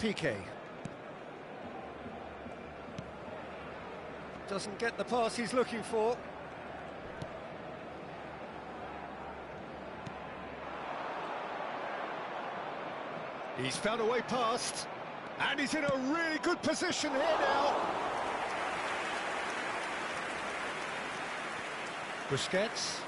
Piqué. Doesn't get the pass he's looking for. He's found a way past, and he's in a really good position here now. Busquets.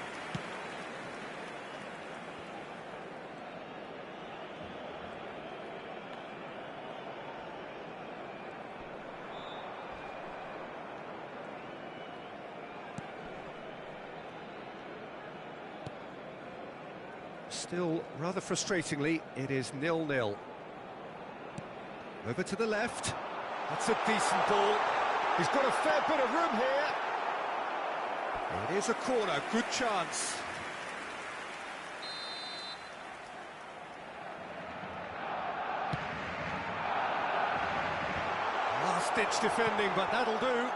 Still, rather frustratingly, it is 0-0. Over to the left. That's a decent ball. He's got a fair bit of room here. It is a corner, good chance. Last-ditch defending, but that'll do.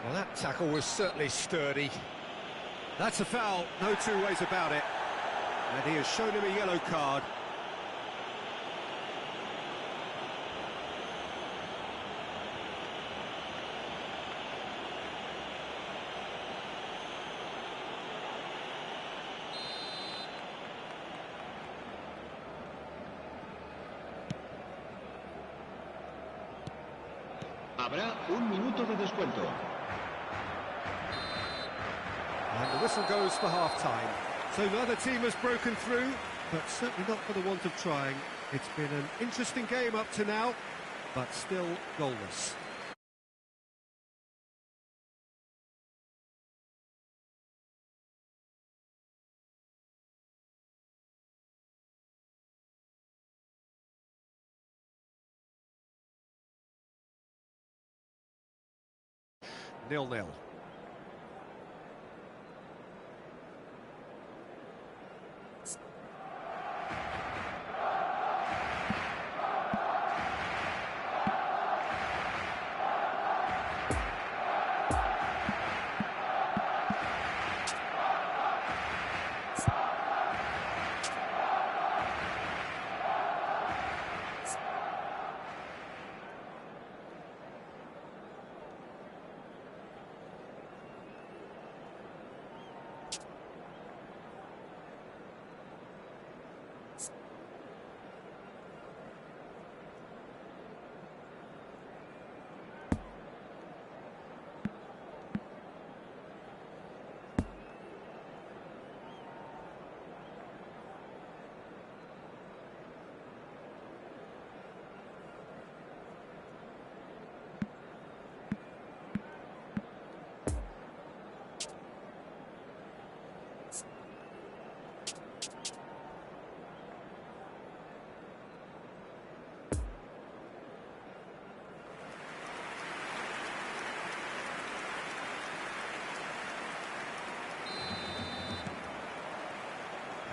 Well, that tackle was certainly sturdy. That's a foul, no two ways about it. And he has shown him a yellow card. Habrá un minuto de descuento. And the whistle goes for half-time. So neither team has broken through, but certainly not for the want of trying. It's been an interesting game up to now, but still goalless. Nil-nil.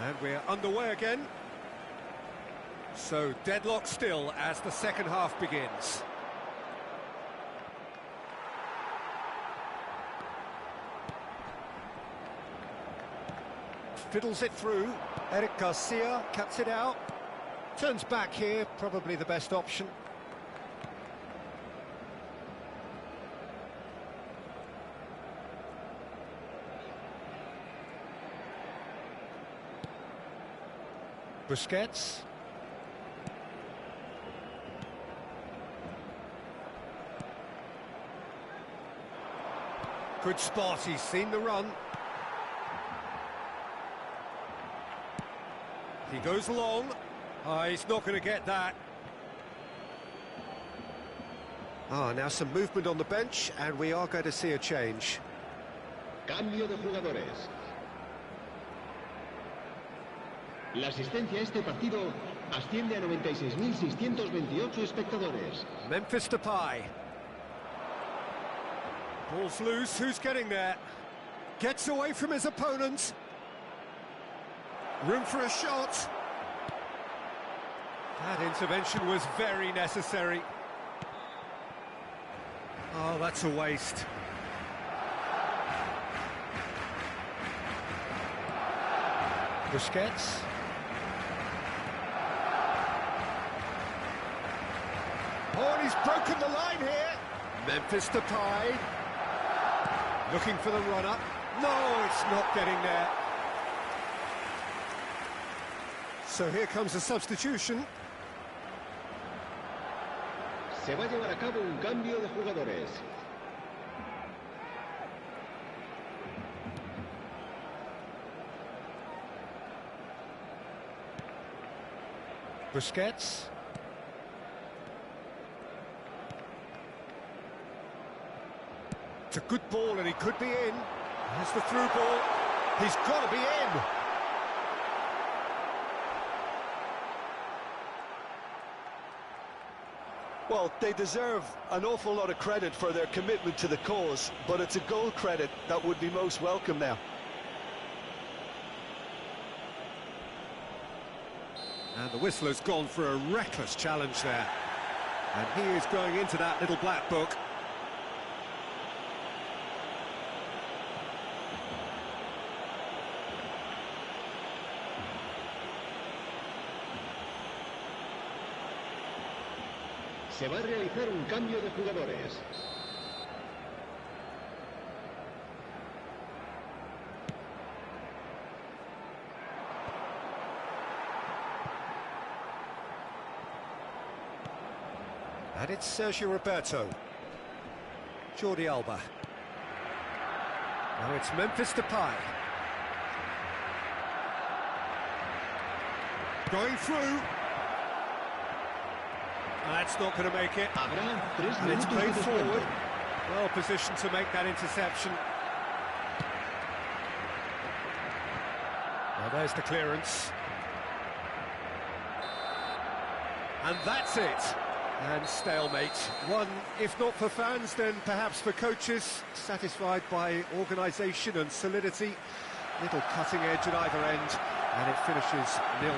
And we're underway again. So deadlock still as the second half begins. Fiddles it through. Eric Garcia cuts it out. Turns back here, probably the best option. Busquets. Good spot, he's seen the run. He goes long. He's not going to get that. Now some movement on the bench, and we are going to see a change. Cambio de jugadores. La asistencia a este partido asciende a 96.628 espectadores. Memphis Depay. Ball's loose, who's getting there? Gets away from his opponent. Room for a shot. That intervention was very necessary. Oh, that's a waste. Busquets. Oh, and he's broken the line here. Memphis Depay. Looking for the run-up. No, it's not getting there. So here comes a substitution. Se va a llevar a cabo un cambio de jugadores. Busquets. It's a good ball and he could be in. There's the through ball. He's got to be in. Well, they deserve an awful lot of credit for their commitment to the cause, but it's a goal credit that would be most welcome now. And the whistle has gone for a reckless challenge there. And he is going into that little black book. Se va a realizar un cambio de jugadores. And it's Sergio Roberto. Jordi Alba. Now it's Memphis Depay. Going through. That's not going to make it. And it's played forward. Well positioned to make that interception. Well, there's the clearance. And that's it. And stalemate. One, if not for fans, then perhaps for coaches. Satisfied by organisation and solidity. Little cutting edge at either end. And it finishes 0-0.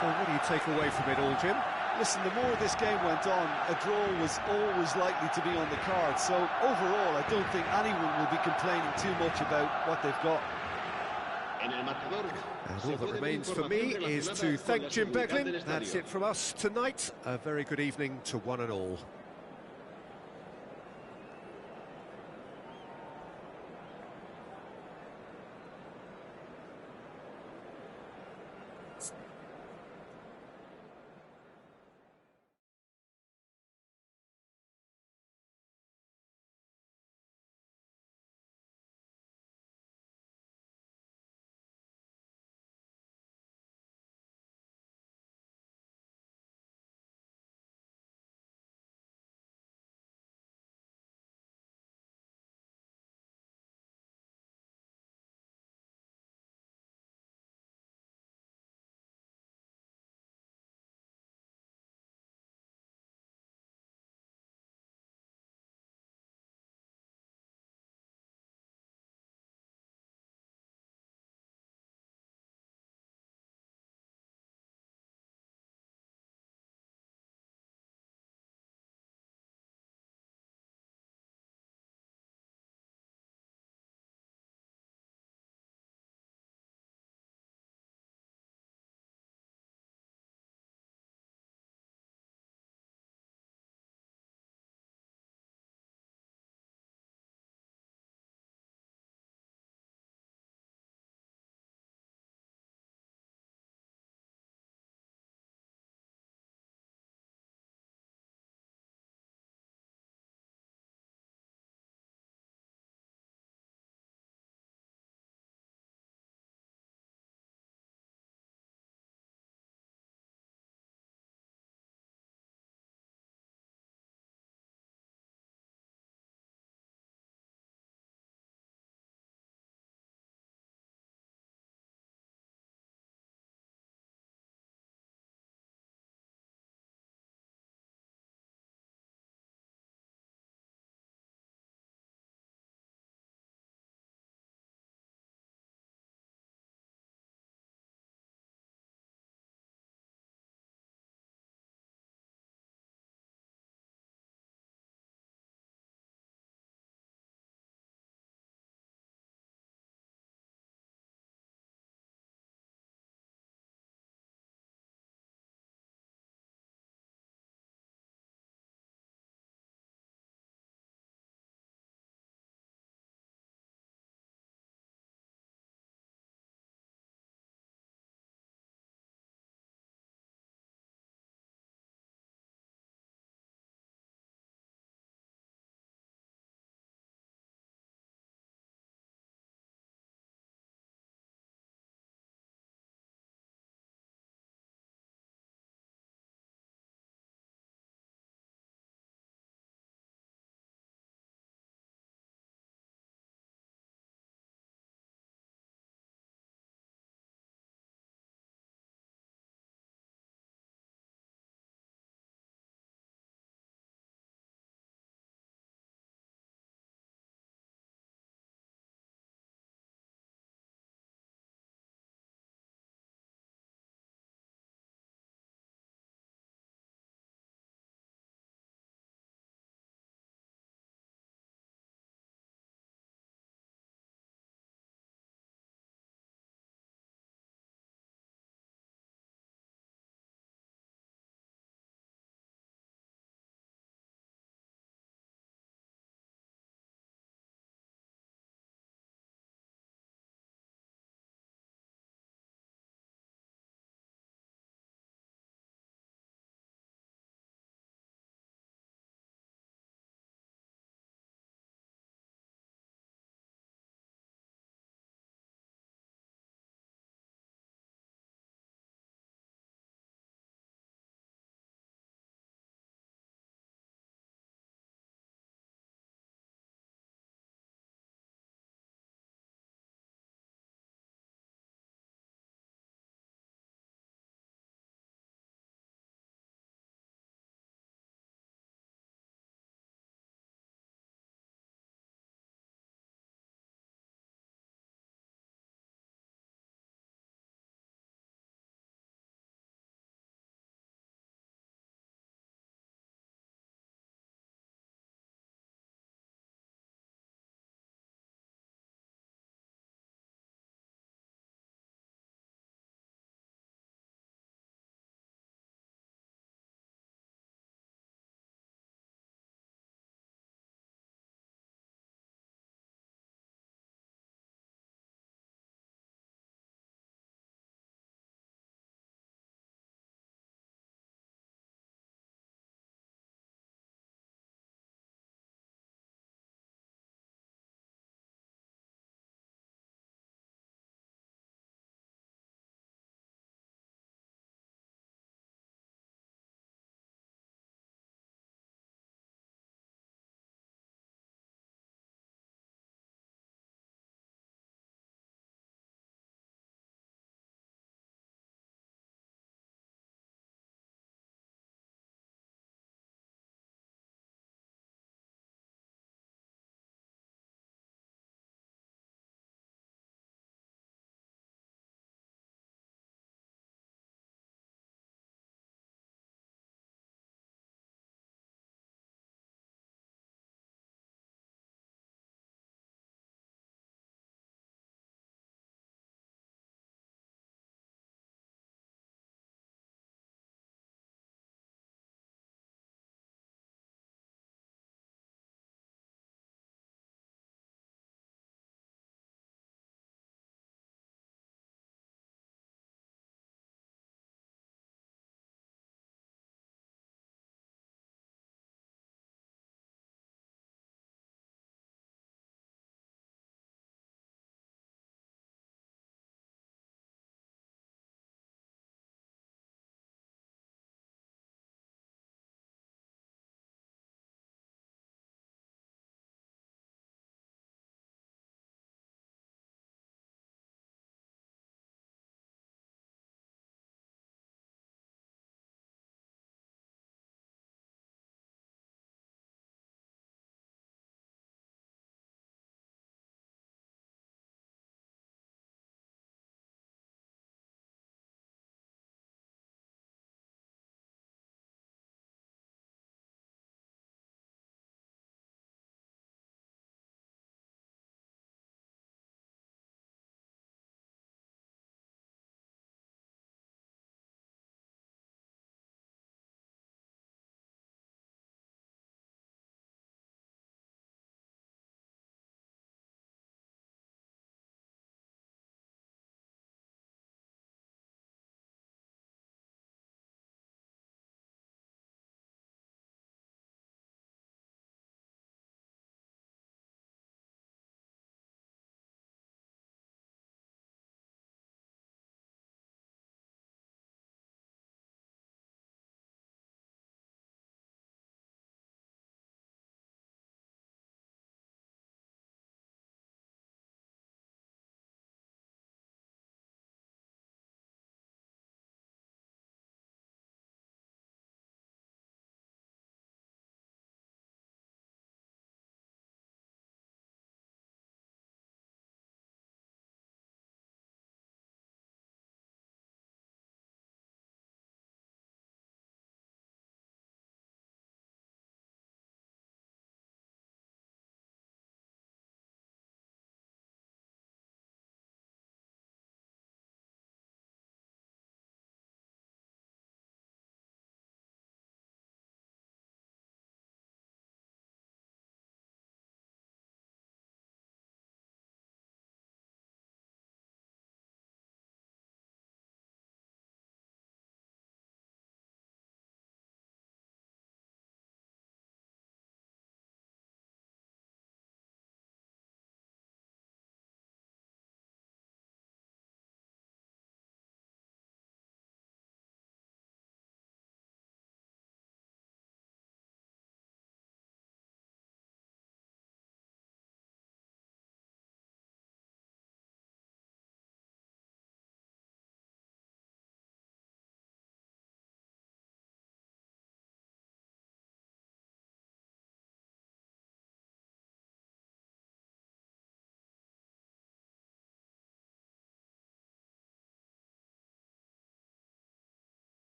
So what do you take away from it all, Jim? Listen, the more this game went on, a draw was always likely to be on the card. So overall, I don't think anyone will be complaining too much about what they've got. And all that remains for me is to thank Jim Beglin. That's it from us tonight. A very good evening to one and all.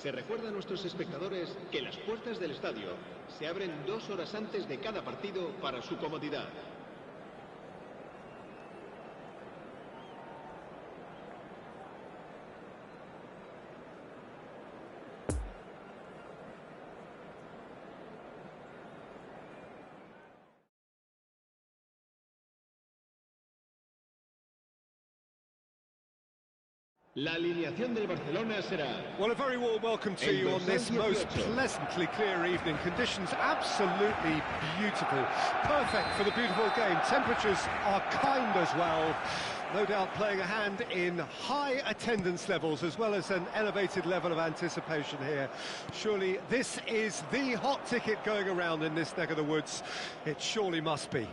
Se recuerda a nuestros espectadores que las puertas del estadio se abren 2 horas antes de cada partido para su comodidad. La alineación del Barcelona será... Well, a very warm welcome to you on this most pleasantly clear evening. Conditions absolutely beautiful. Perfect for the beautiful game. Temperatures are kind as well. No doubt playing a hand in high attendance levels as well as an elevated level of anticipation here. Surely this is the hot ticket going around in this neck of the woods. It surely must be.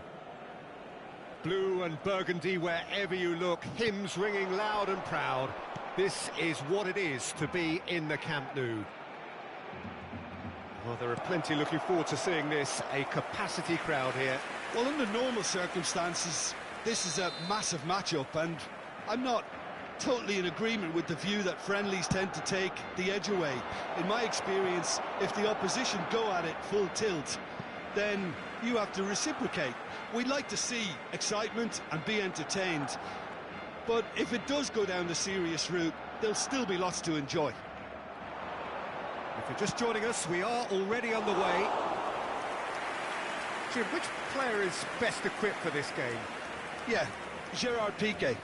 Blue and burgundy wherever you look, hymns ringing loud and proud. This is what it is to be in the Camp Nou. Well, there are plenty looking forward to seeing this, a capacity crowd here. Well, under normal circumstances, this is a massive matchup, and I'm not totally in agreement with the view that friendlies tend to take the edge away. In my experience, if the opposition go at it full tilt, then you have to reciprocate. We'd like to see excitement and be entertained, but if it does go down the serious route, there'll still be lots to enjoy. If you're just joining us, we are already on the way. Jim, which player is best equipped for this game? Yeah, Gerard Piqué.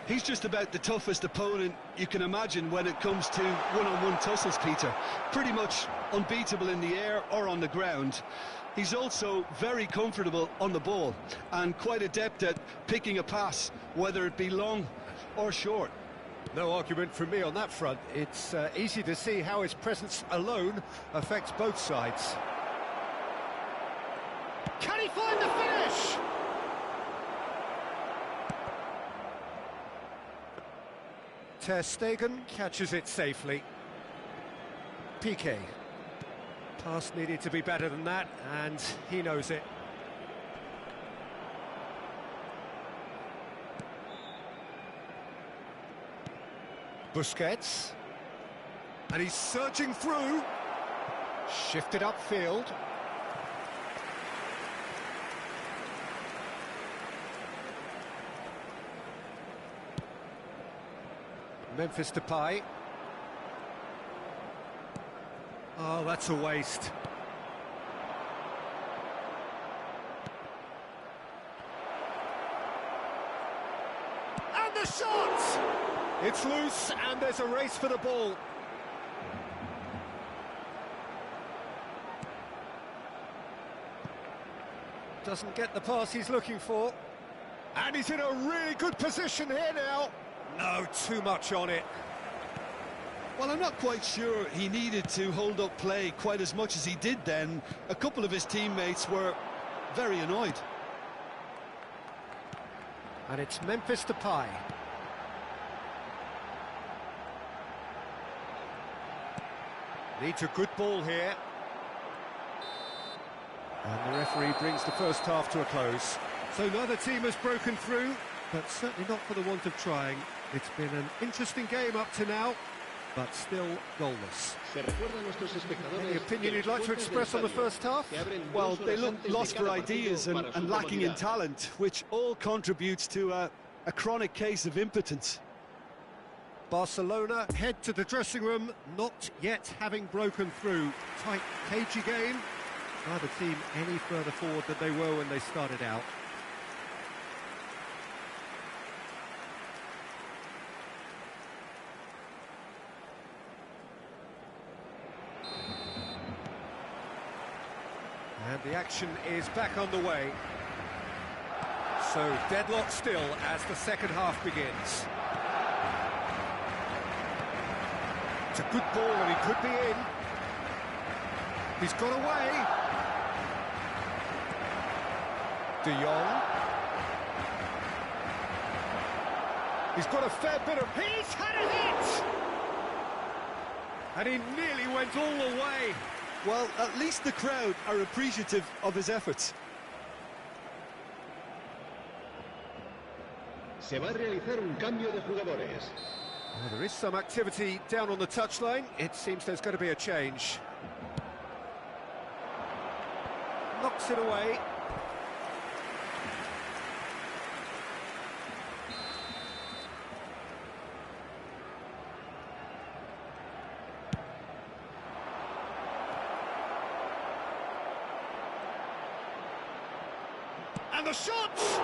He's just about the toughest opponent you can imagine when it comes to one-on-one tussles, Peter. Pretty much unbeatable in the air or on the ground. He's also very comfortable on the ball and quite adept at picking a pass, whether it be long or short. No argument from me on that front. It's easy to see how his presence alone affects both sides. Can he find the finish? Ter Stegen catches it safely. Piqué. Pass needed to be better than that, and he knows it. Busquets. And he's surging through. Shifted upfield. Memphis Depay. Oh, that's a waste. And the shot! It's loose, and there's a race for the ball. Doesn't get the pass he's looking for. And he's in a really good position here now. No, too much on it. Well, I'm not quite sure he needed to hold up play quite as much as he did then. A couple of his teammates were very annoyed. And it's Memphis Depay. Needs a good ball here. And the referee brings the first half to a close. So neither team has broken through, but certainly not for the want of trying. It's been an interesting game up to now, but still goalless. Any opinion you'd like to express on the first half? Well, they look lost for ideas and lacking in talent, which all contributes to a chronic case of impotence. Barcelona head to the dressing room, not yet having broken through. Tight, cagey game. Neither team any further forward than they were when they started out. And the action is back on the way. So deadlock still as the second half begins. It's a good ball and he could be in. He's got away. De Jong. He's got a fair bit of... He's had a hit! And he nearly went all the way. Well, at least the crowd are appreciative of his efforts. Se va a realizar un cambio de jugadores. Well, there is some activity down on the touchline. It seems there's going to be a change. Knocks it away. And the shots!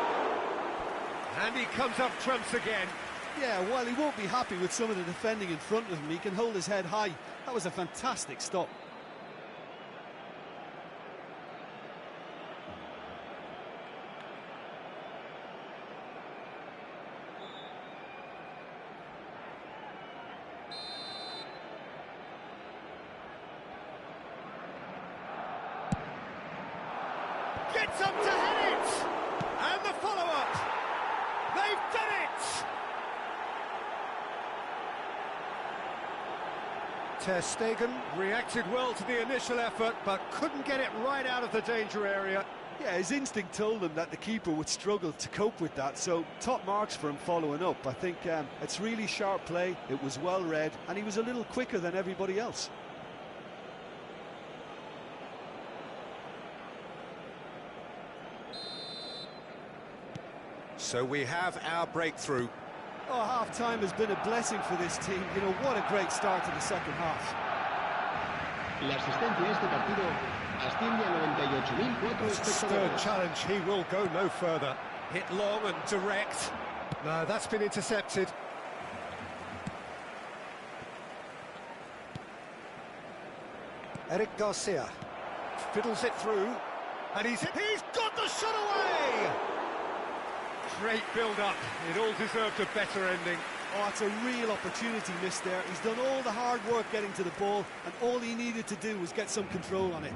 And he comes up trumps again. Yeah, while he won't be happy with some of the defending in front of him, he can hold his head high. That was a fantastic stop. Gets up to head it! And the follow-up! They've done it! Ter Stegen reacted well to the initial effort, but couldn't get it right out of the danger area. Yeah, his instinct told him that the keeper would struggle to cope with that, so top marks for him following up. I think it's really sharp play, it was well read, and he was a little quicker than everybody else. So we have our breakthrough. Oh, half-time has been a blessing for this team. You know, what a great start to the second half. La asistencia a este partido asciende a 98.004 His third espectadores. challenge, he will go no further. Hit long and direct. No, that's been intercepted. Eric Garcia fiddles it through, and he's got the shot away! Great build-up. It all deserved a better ending. Oh, it's a real opportunity missed there. He's done all the hard work getting to the ball, and all he needed to do was get some control on it.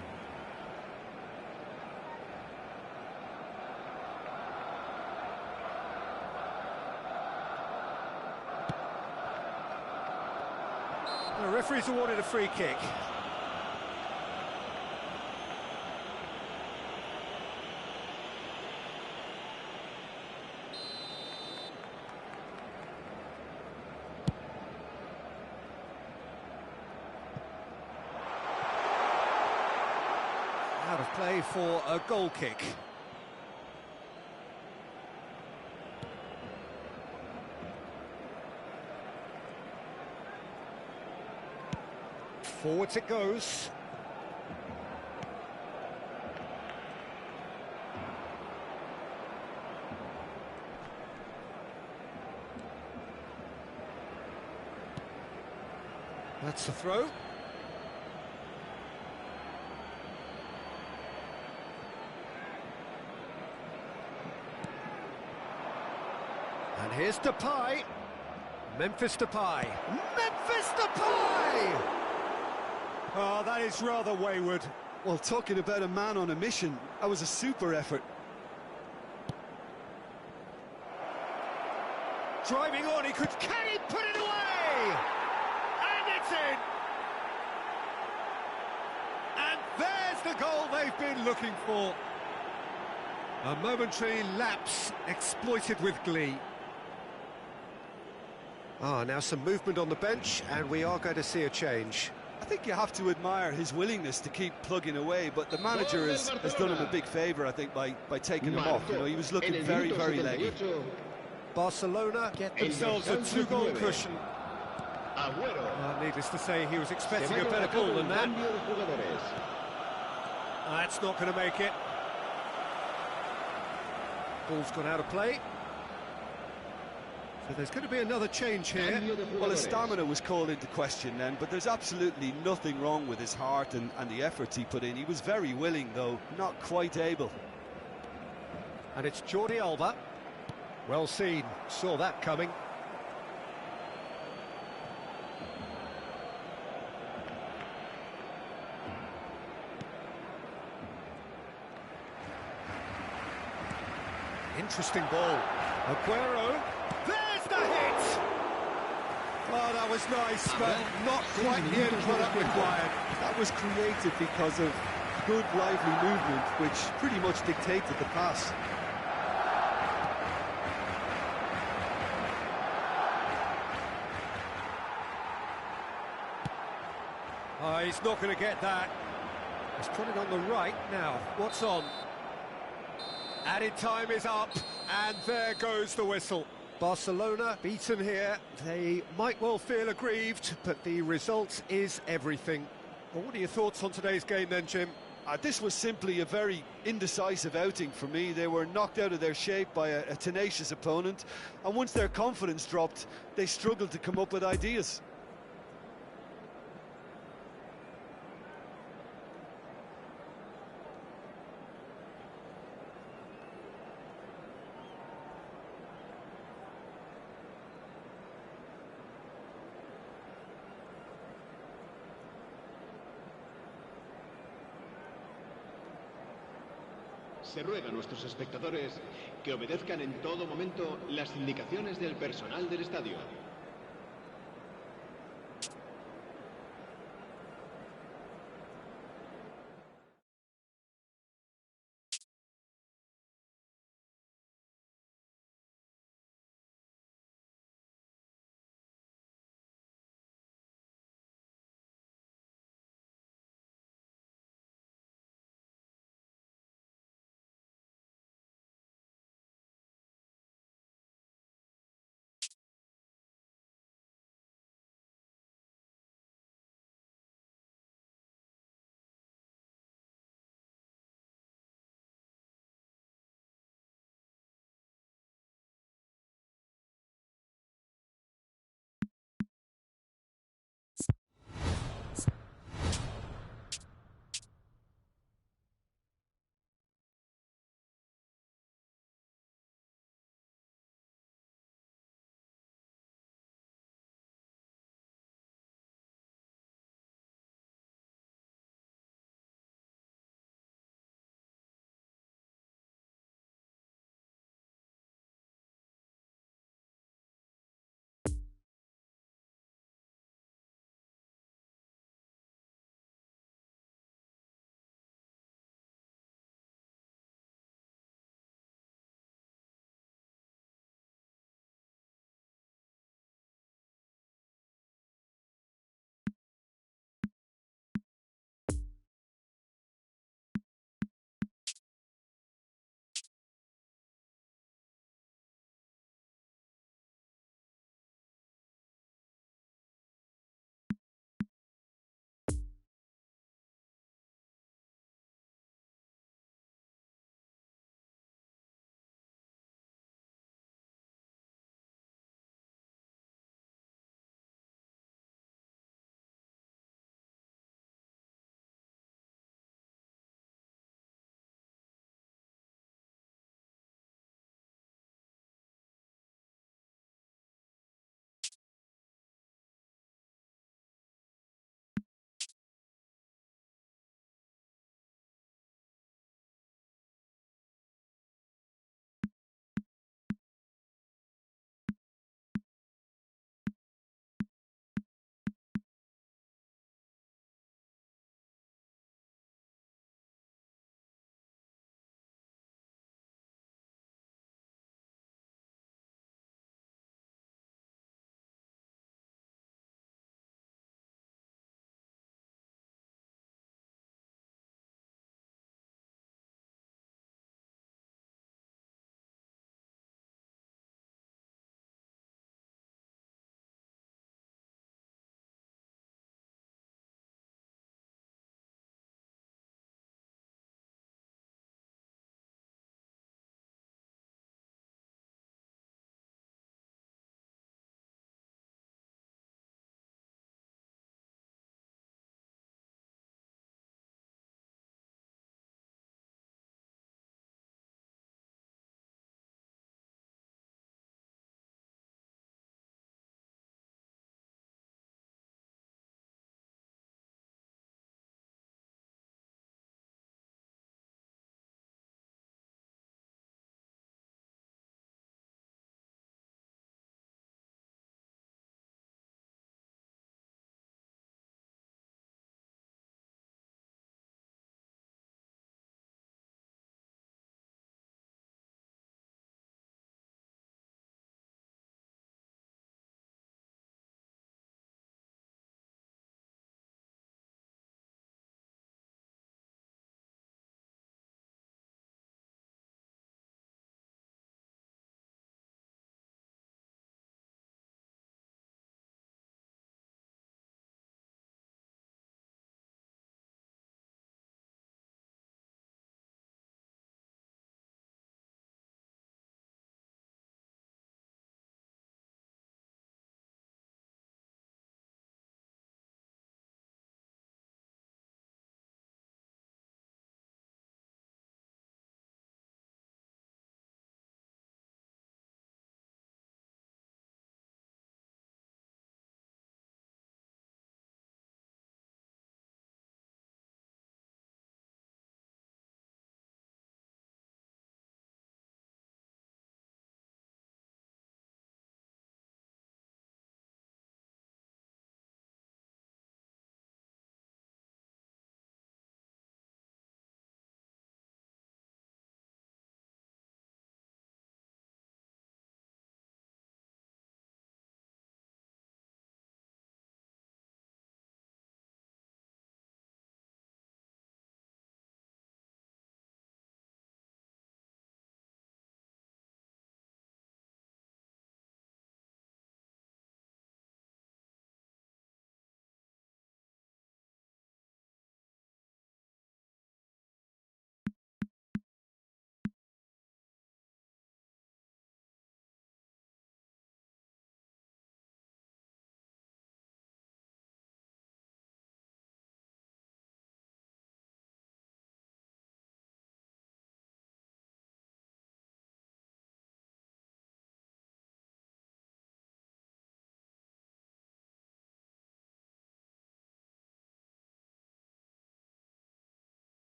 The referee's awarded a free kick. Out of play for a goal kick. Forwards it goes. That's the throw. And here's Depay. Memphis Depay. Memphis Depay! Oh, that is rather wayward. Well, talking about a man on a mission, that was a super effort. Driving on, can he put it away? And it's in! And there's the goal they've been looking for. A momentary lapse exploited with glee. Now some movement on the bench, and we are going to see a change. I think you have to admire his willingness to keep plugging away, but the manager has done him a big favour, I think, by taking him off. You know, he was looking very, very leggy. Barcelona get themselves a two-goal cushion. Needless to say, he was expecting a better goal than that. That's not going to make it. Ball's gone out of play. So there's going to be another change here. Well, his stamina was called into question then, but there's absolutely nothing wrong with his heart and the efforts he put in. He was very willing, though, not quite able. And it's Jordi Alba. Well seen, saw that coming. Interesting ball. Aguero. There's the hit! Oh, that was nice, but not quite the end product required. That was created because of good, lively movement, which pretty much dictated the pass. Oh, he's not going to get that. He's put it on the right now. What's on? Added time is up, and there goes the whistle. Barcelona beaten here. They might well feel aggrieved, but the result is everything. Well, what are your thoughts on today's game then, Jim? This was simply a very indecisive outing for me. They were knocked out of their shape by a tenacious opponent, and once their confidence dropped, they struggled to come up with ideas. Se ruega a nuestros espectadores que obedezcan en todo momento las indicaciones del personal del estadio.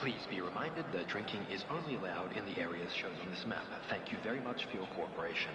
Please be reminded that drinking is only allowed in the areas shown on this map. Thank you very much for your cooperation.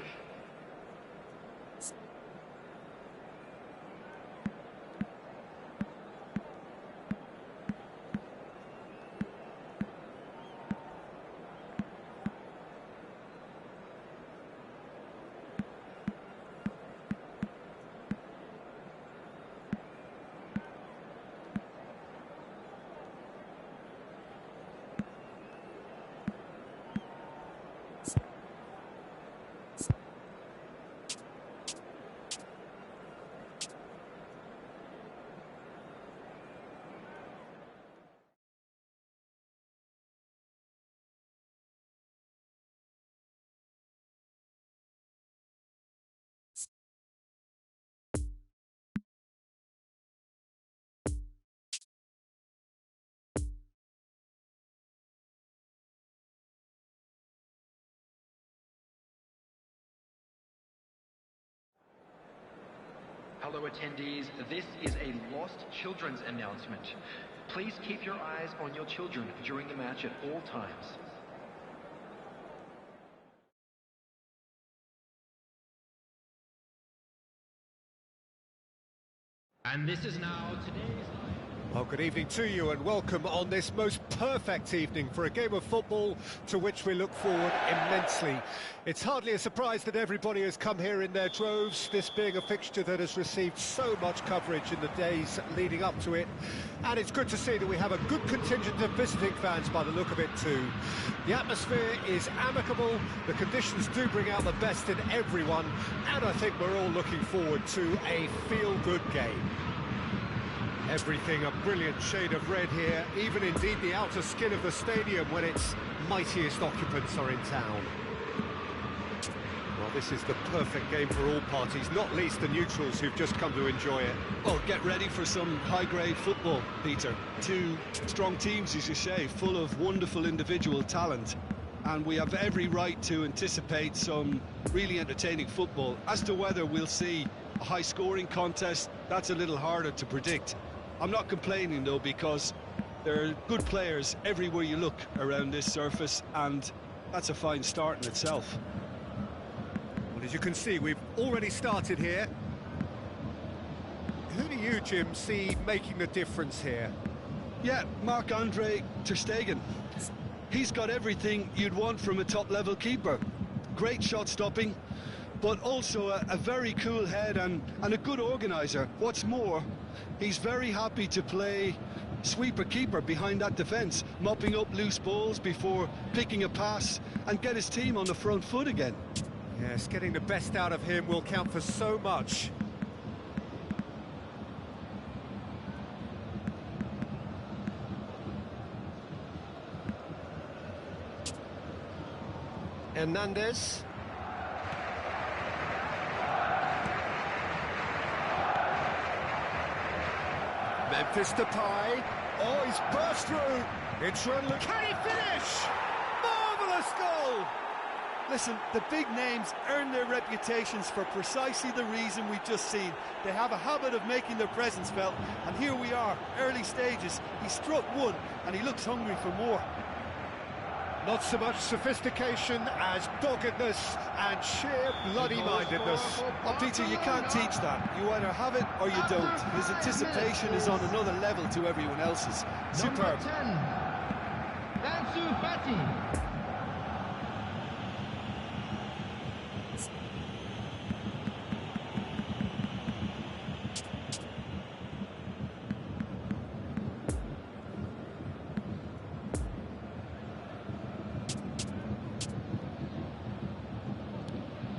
Hello attendees, this is a lost children's announcement. Please keep your eyes on your children during the match at all times. And this is now today's... Well, good evening to you and welcome on this most perfect evening for a game of football to which we look forward immensely. It's hardly a surprise that everybody has come here in their droves, this being a fixture that has received so much coverage in the days leading up to it. And it's good to see that we have a good contingent of visiting fans by the look of it too. The atmosphere is amicable, the conditions do bring out the best in everyone, and I think we're all looking forward to a feel-good game. Everything a brilliant shade of red here, even indeed the outer skin of the stadium when its mightiest occupants are in town. Well, this is the perfect game for all parties, not least the neutrals who've just come to enjoy it. Well, get ready for some high-grade football, Peter. Two strong teams, as you say, full of wonderful individual talent. And we have every right to anticipate some really entertaining football. As to whether we'll see a high-scoring contest, that's a little harder to predict. I'm not complaining, though, because there are good players everywhere you look around this surface, and that's a fine start in itself. Well, as you can see, we've already started here. Who do you, Jim, see making the difference here? Yeah, Marc-Andre ter Stegen. He's got everything you'd want from a top-level keeper. Great shot-stopping, but also a very cool head and a good organiser. What's more, he's very happy to play sweeper-keeper behind that defence, mopping up loose balls before picking a pass and get his team on the front foot again. Yes, getting the best out of him will count for so much. Hernandez. Memphis Depay. Oh, he's burst through. It's run. Can he finish? Marvellous goal! Listen, the big names earn their reputations for precisely the reason we've just seen. They have a habit of making their presence felt, and here we are, early stages. He struck one, and he looks hungry for more. Not so much sophistication as doggedness and sheer bloody-mindedness. Oh, Peter, you can't teach that. You either have it or you don't. His anticipation is on another level to everyone else's. Superb. Number 10, Ansu Fati.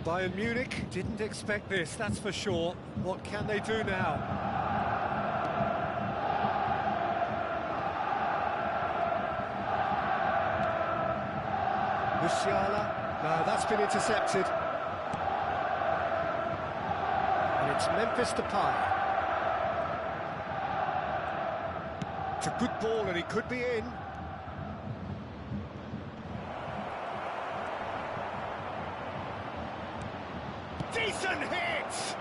Bayern Munich didn't expect this, that's for sure. What can they do now? Musiala, no, that's been intercepted. And it's Memphis Depay. It's a good ball and he could be in. Decent hit!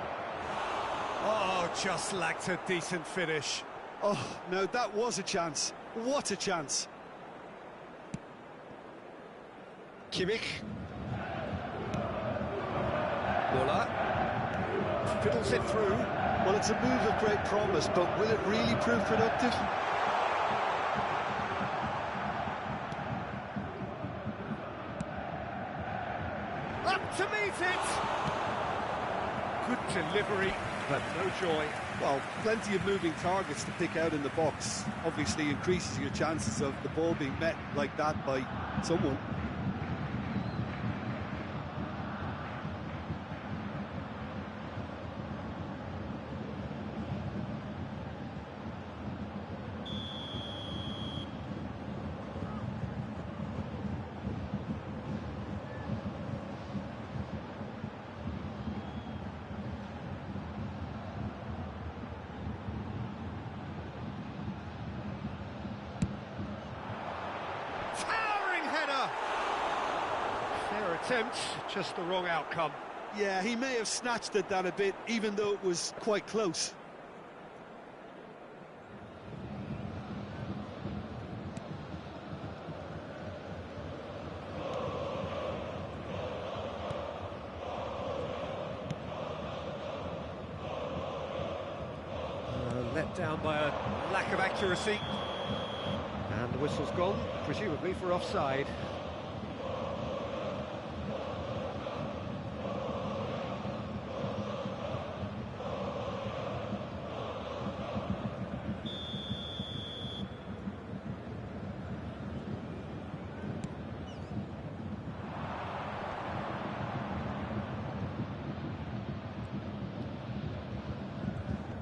Oh, just lacked a decent finish. Oh, no, that was a chance. What a chance. Kimmich. Muller. Fiddles it through. Well, it's a move of great promise, but will it really prove productive? Up to meet it! Good delivery, but no joy. Well, plenty of moving targets to pick out in the box. Obviously increases your chances of the ball being met like that by someone. Fair attempt, just the wrong outcome. Yeah, he may have snatched at that a bit, even though it was quite close. Let down by a lack of accuracy. And the whistle's gone, presumably for offside.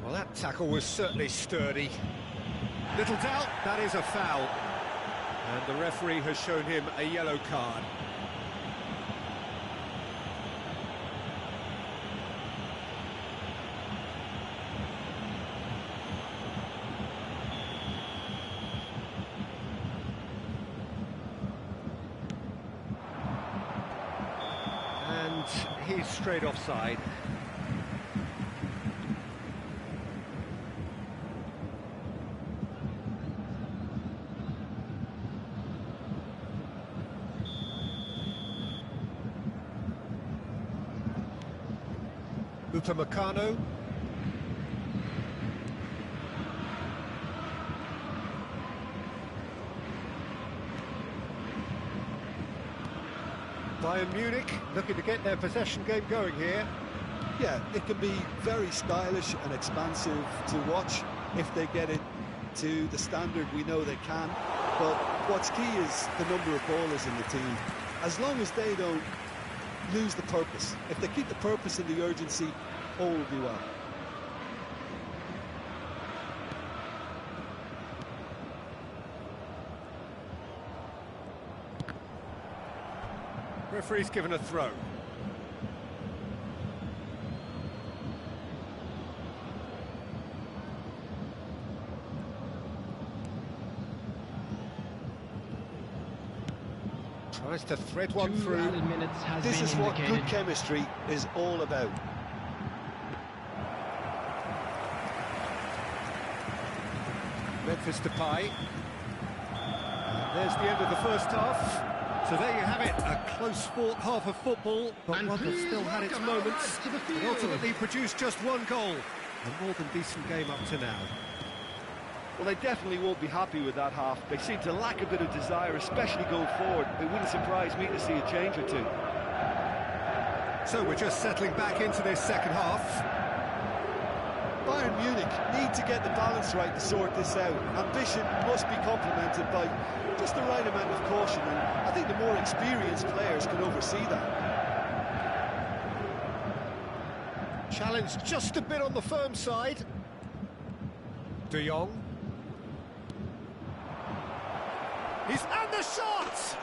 Well, that tackle was certainly sturdy. Little doubt, that is a foul. And the referee has shown him a yellow card. And he's straight offside. Upamecano. Bayern Munich looking to get their possession game going here. Yeah, it can be very stylish and expansive to watch if they get it to the standard we know they can. But what's key is the number of ballers in the team. As long as they don't lose the purpose. If they keep the purpose and the urgency, all will be well. Referee's given a throw. Tries to thread one through. This is what good chemistry is all about. Memphis Depay. And there's the end of the first half. So there you have it, a close fought half of football, but one that still had its moments, and ultimately produced just one goal. A more than decent game up to now. Well, they definitely won't be happy with that half. They seem to lack a bit of desire, especially going forward. It wouldn't surprise me to see a change or two. So we're just settling back into this second half. Bayern Munich need to get the balance right to sort this out. Ambition must be complemented by just the right amount of caution, and I think the more experienced players can oversee that. Challenged just a bit on the firm side. De Jong. And the shot!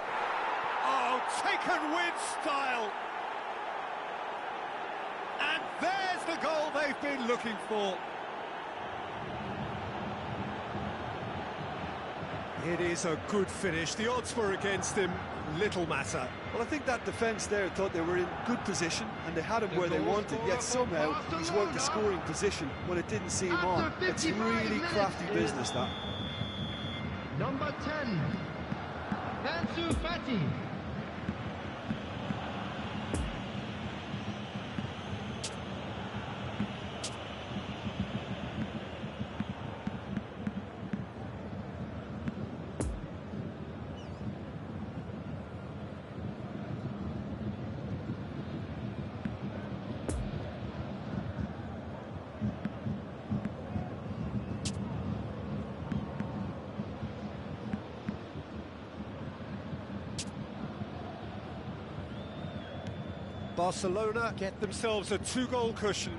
Oh, taken with style. And there's the goal they've been looking for. It is a good finish. The odds were against him, little matter. Well, I think that defence there thought they were in good position and they had him where they wanted, yet somehow he's worked the scoring position when it didn't see him on. It's really crafty business, that. Number 10, Ansu Fati. Barcelona get themselves a 2-goal cushion.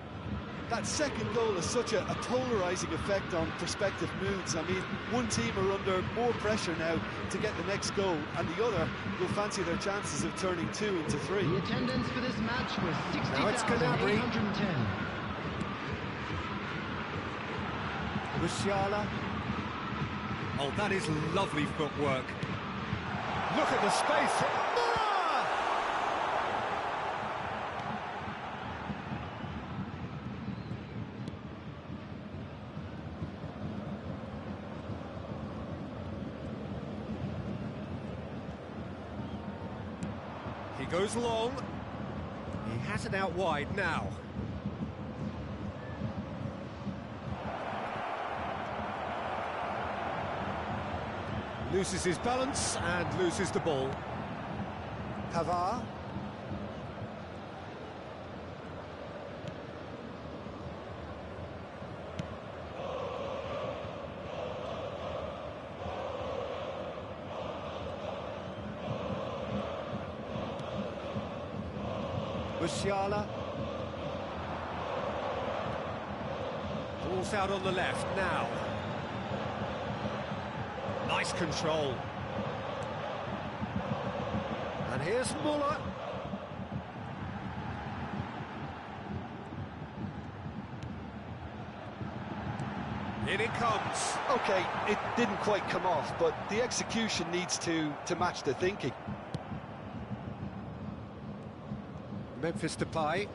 That second goal has such a polarising effect on prospective moods. I mean, one team are under more pressure now to get the next goal, and the other will fancy their chances of turning 2 into 3. The attendance for this match was Now it's Gnabry. 60,810. Musiala. Oh, that is lovely footwork. Look at the space. Muller! He goes long. He has it out wide now. Loses his balance and loses the ball. Pavard. Musiala. Ball's out on the left now. Nice control. And here's Muller. In it comes. OK, it didn't quite come off, but the execution needs to match the thinking. Memphis Depay.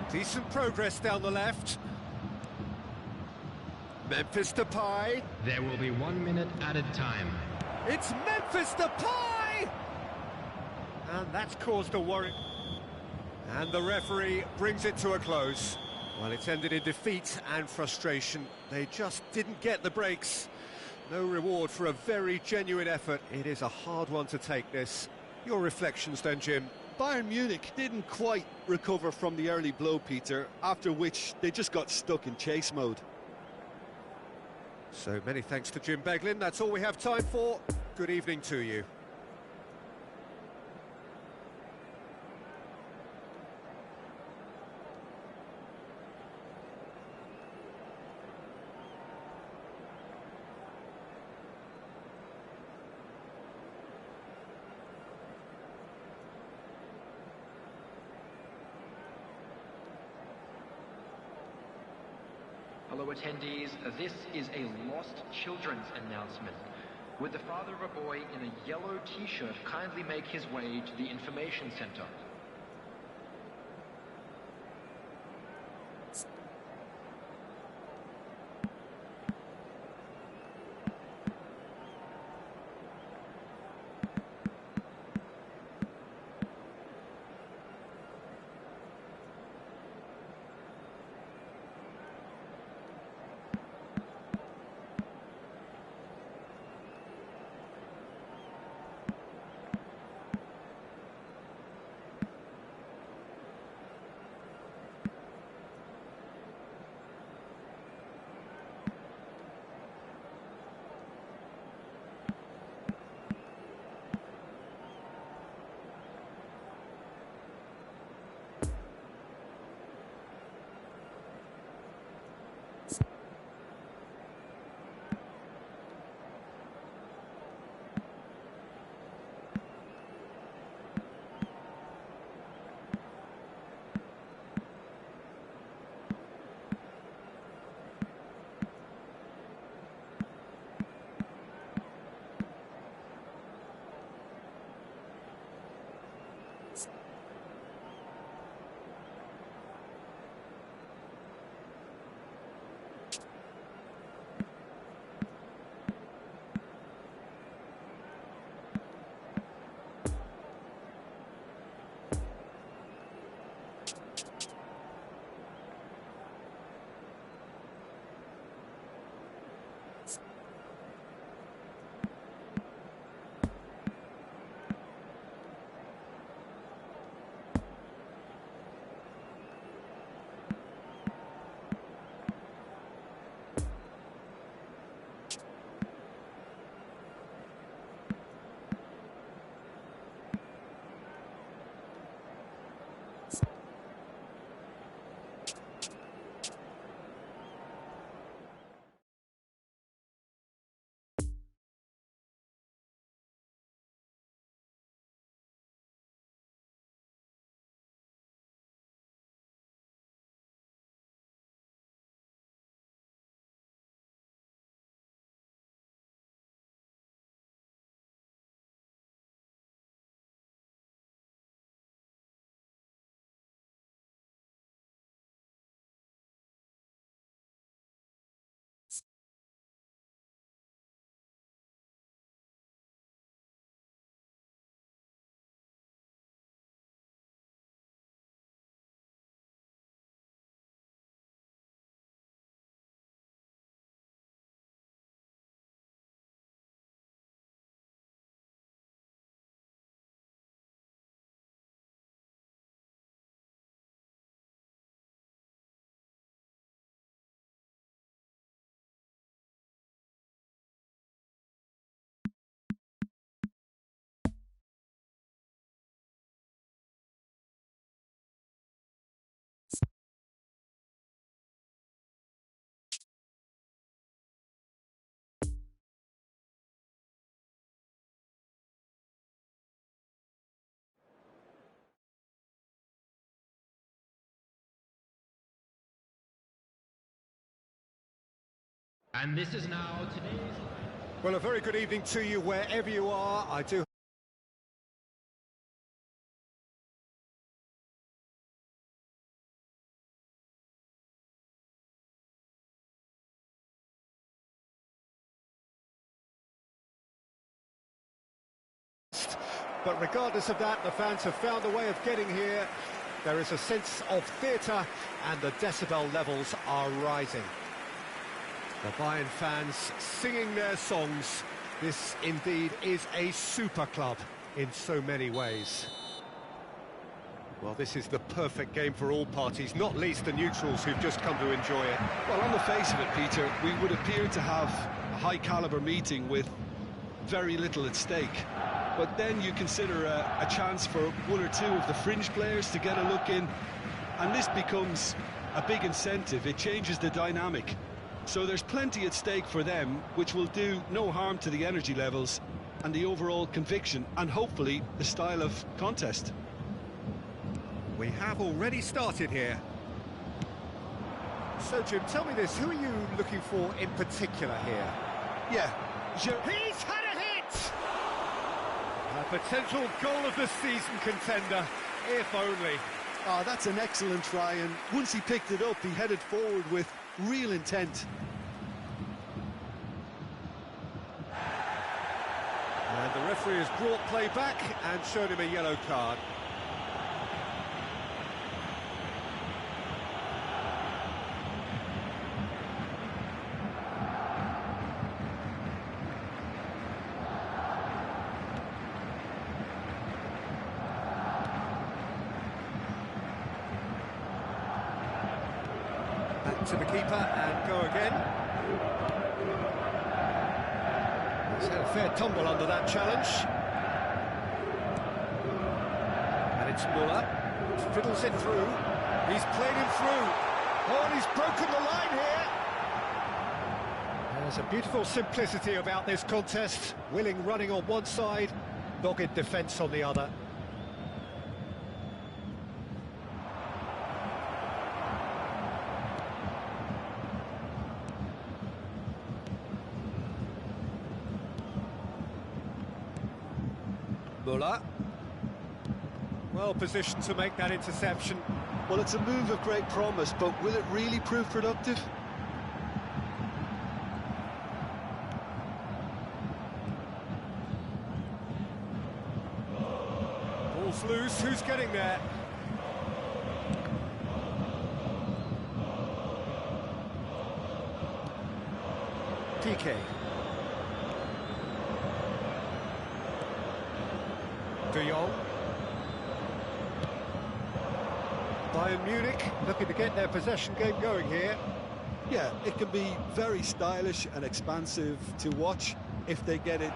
Decent progress down the left. Memphis Depay. There will be 1 minute added time. It's Memphis Depay! And that's caused a worry. And the referee brings it to a close. Well, it's ended in defeat and frustration. They just didn't get the breaks. No reward for a very genuine effort. It is a hard one to take, this. Your reflections then, Jim? Bayern Munich didn't quite recover from the early blow, Peter, after which they just got stuck in chase mode. So many thanks to Jim Beglin. That's all we have time for. Good evening to you. Hello attendees, this is a lost children's announcement. Would the father of a boy in a yellow t-shirt kindly make his way to the information center? And this is now today's... Well, a very good evening to you wherever you are. I do. But regardless of that, the fans have found a way of getting here. There is a sense of theatre and the decibel levels are rising. The Bayern fans singing their songs. This indeed is a super club in so many ways. Well, this is the perfect game for all parties, not least the neutrals who've just come to enjoy it. Well, on the face of it, Peter, we would appear to have a high-caliber meeting with very little at stake. But then you consider a chance for one or two of the fringe players to get a look in, and this becomes a big incentive. It changes the dynamic. So there's plenty at stake for them, which will do no harm to the energy levels and the overall conviction, and hopefully the style of contest. We have already started here. So, Jim, tell me this, who are you looking for in particular here? Yeah, He's had a hit! A potential goal of the season contender, if only. Oh, that's an excellent try, and once he picked it up, he headed forward with real intent. And the referee has brought play back and showed him a yellow card. Back to the keeper and go again. He's had a fair tumble under that challenge. And it's Muller. Fiddles it through. He's played him through. Oh, and he's broken the line here. There's a beautiful simplicity about this contest. Willing running on one side, dogged defence on the other. Muller. Well positioned to make that interception. Well, it's a move of great promise, but will it really prove productive? Ball's loose, who's getting there? PK. De Jong. Bayern Munich looking to get their possession game going here. Yeah, it can be very stylish and expansive to watch if they get it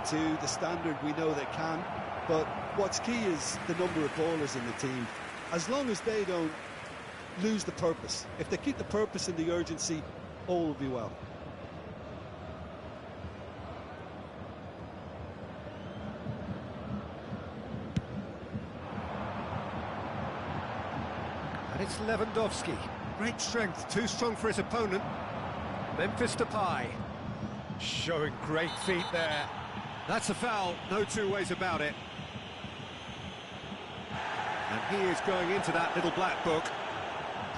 to the standard we know they can. But what's key is the number of ballers in the team. As long as they don't lose the purpose, if they keep the purpose and the urgency, all will be well. And it's Lewandowski. Great strength, too strong for his opponent. Memphis Depay. Showing great feet there. That's a foul, no two ways about it. And he is going into that little black book.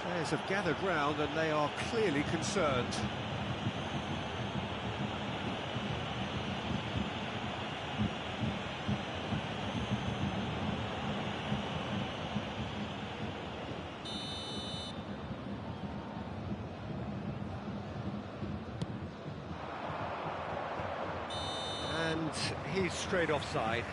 Players have gathered round and they are clearly concerned. And he's straight offside.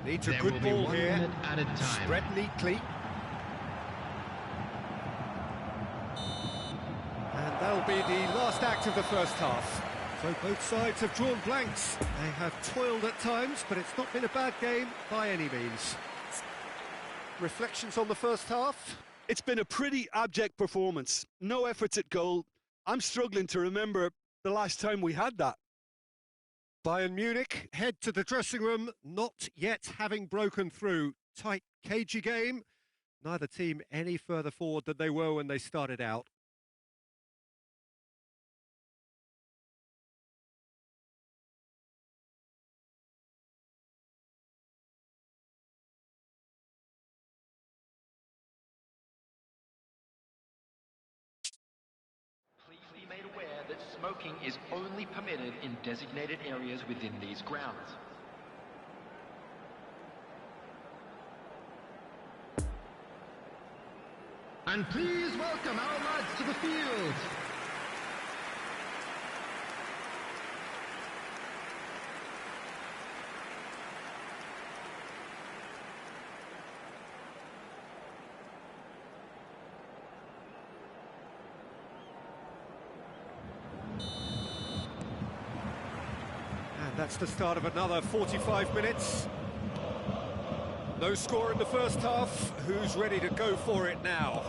Needs a There good will be ball 1 here. minute added time. Spread neatly. And that'll be the last act of the first half. So both sides have drawn blanks. They have toiled at times, but it's not been a bad game by any means. Reflections on the first half? It's been a pretty abject performance. No efforts at goal. I'm struggling to remember the last time we had that. Bayern Munich head to the dressing room, not yet having broken through. Tight, cagey game. Neither team any further forward than they were when they started out. Please be made aware that smoking is only permitted in designated areas within these grounds. And please welcome our lads to the field. And that's the start of another 45 minutes. No score in the first half. Who's ready to go for it now?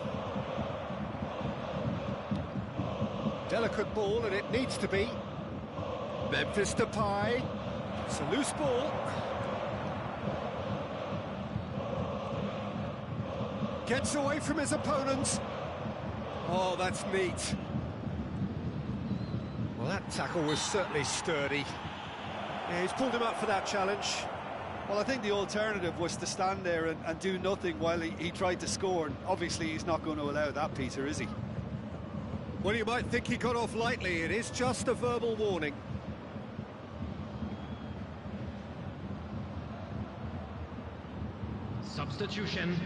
Delicate ball, and it needs to be. Memphis Depay. It's a loose ball. Gets away from his opponent. Oh, that's neat. Well, that tackle was certainly sturdy. Yeah, he's pulled him up for that challenge. Well, I think the alternative was to stand there and do nothing while he tried to score. And obviously, he's not going to allow that, Peter, is he? Well, you might think he got off lightly. It is just a verbal warning. Substitution.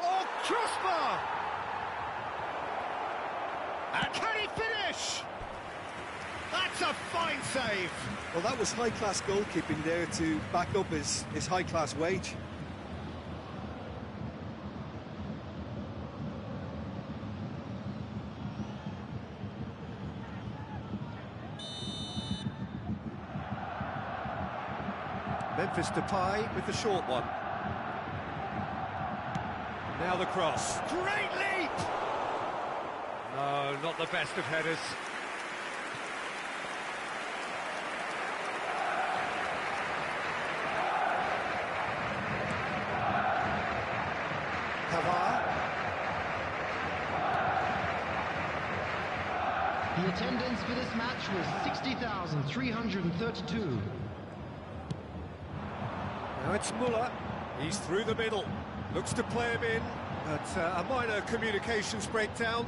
Oh, crossbar! And can he finish? That's a fine save. Well, that was high-class goalkeeping there to back up his high-class wage. Memphis Depay with the short one. Now the cross. Great leap! No, not the best of headers. The attendance for this match was 60,332. Now it's Muller. He's through the middle. Looks to play him in, but a minor communications breakdown.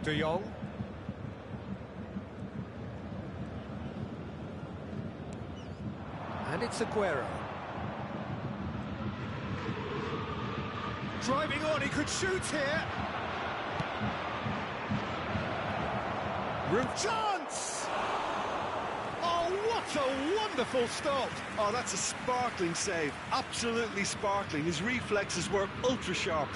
De Jong. And it's Aguero. Driving on, he could shoot here. Room chance! Oh, what a wonderful stop! Oh, that's a sparkling save. Absolutely sparkling. His reflexes were ultra sharp.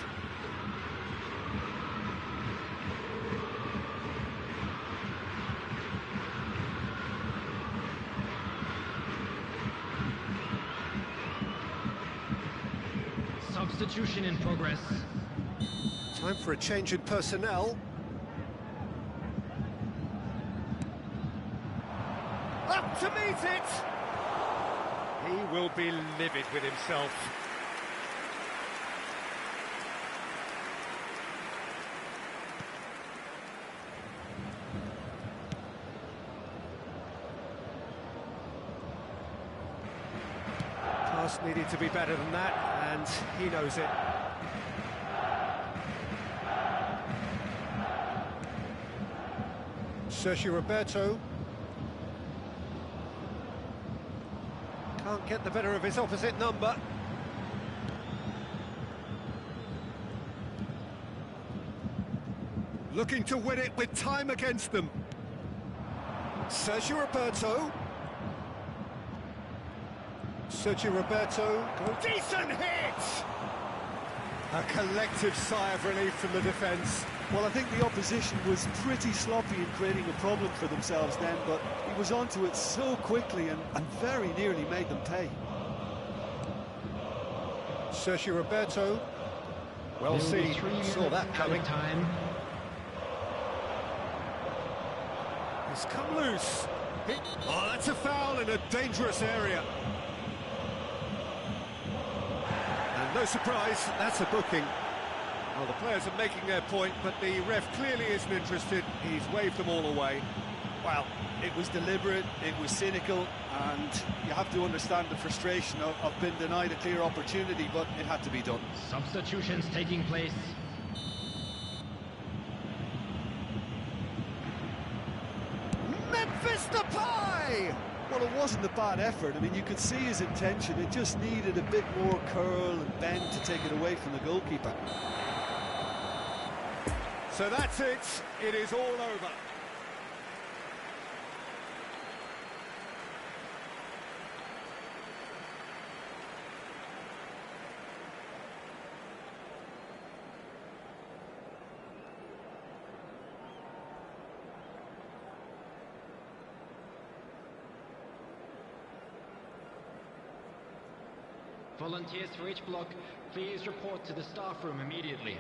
Substitution in progress. Time for a change in personnel. Up to meet it! He will be livid with himself. Pass needed to be better than that, and he knows it. Sergio Roberto. Can't get the better of his opposite number. Looking to win it with time against them. Sergio Roberto. Sergio Roberto, decent hit! A collective sigh of relief from the defence. Well, I think the opposition was pretty sloppy in creating a problem for themselves then, but he was onto it so quickly and very nearly made them pay. Sergio Roberto, well seen, saw that coming. It's come loose. Oh, that's a foul in a dangerous area. And no surprise, that's a booking. Well, the players are making their point, but the ref clearly isn't interested. He's waved them all away. Well, it was deliberate, it was cynical, and you have to understand the frustration of being denied a clear opportunity, but it had to be done. Substitutions taking place. Memphis Depay! Well, it wasn't a bad effort. I mean, you could see his intention. It just needed a bit more curl and bend to take it away from the goalkeeper. So that's it. It is all over. Volunteers for each block, please report to the staff room immediately.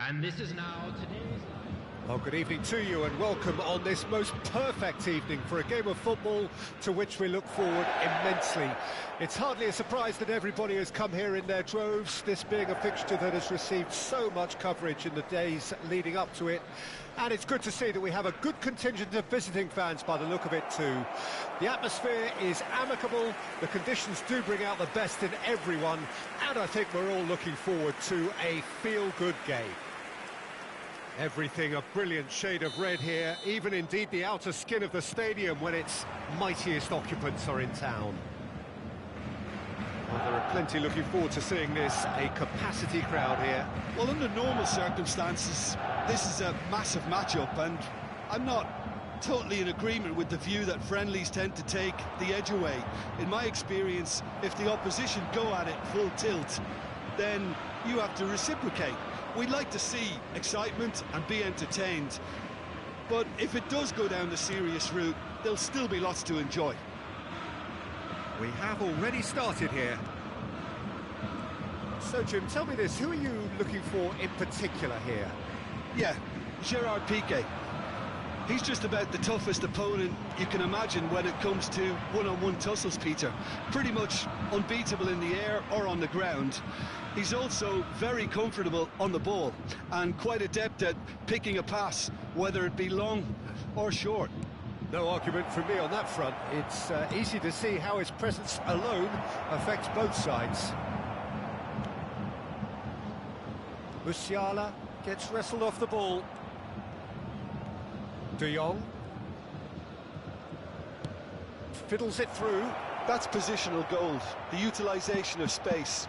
And this is now today's... Well, good evening to you and welcome on this most perfect evening for a game of football to which we look forward immensely. It's hardly a surprise that everybody has come here in their droves, this being a fixture that has received so much coverage in the days leading up to it. And it's good to see that we have a good contingent of visiting fans by the look of it too. The atmosphere is amicable, the conditions do bring out the best in everyone, and I think we're all looking forward to a feel-good game. Everything a brilliant shade of red here, even indeed the outer skin of the stadium when its mightiest occupants are in town. Well, there are plenty looking forward to seeing this, a capacity crowd here. Well, under normal circumstances, this is a massive matchup, and I'm not totally in agreement with the view that friendlies tend to take the edge away. In my experience, if the opposition go at it full tilt, then you have to reciprocate. We'd like to see excitement and be entertained, but if it does go down the serious route, there'll still be lots to enjoy. We have already started here. So, Jim, tell me this, who are you looking for in particular here? Yeah, Gerard Piqué. He's just about the toughest opponent you can imagine when it comes to one-on-one tussles, Peter. Pretty much unbeatable in the air or on the ground. He's also very comfortable on the ball and quite adept at picking a pass, whether it be long or short. No argument from me on that front. It's easy to see how his presence alone affects both sides. Musiala gets wrestled off the ball. De Jong. fiddles it through. That's positional gold, the utilisation of space.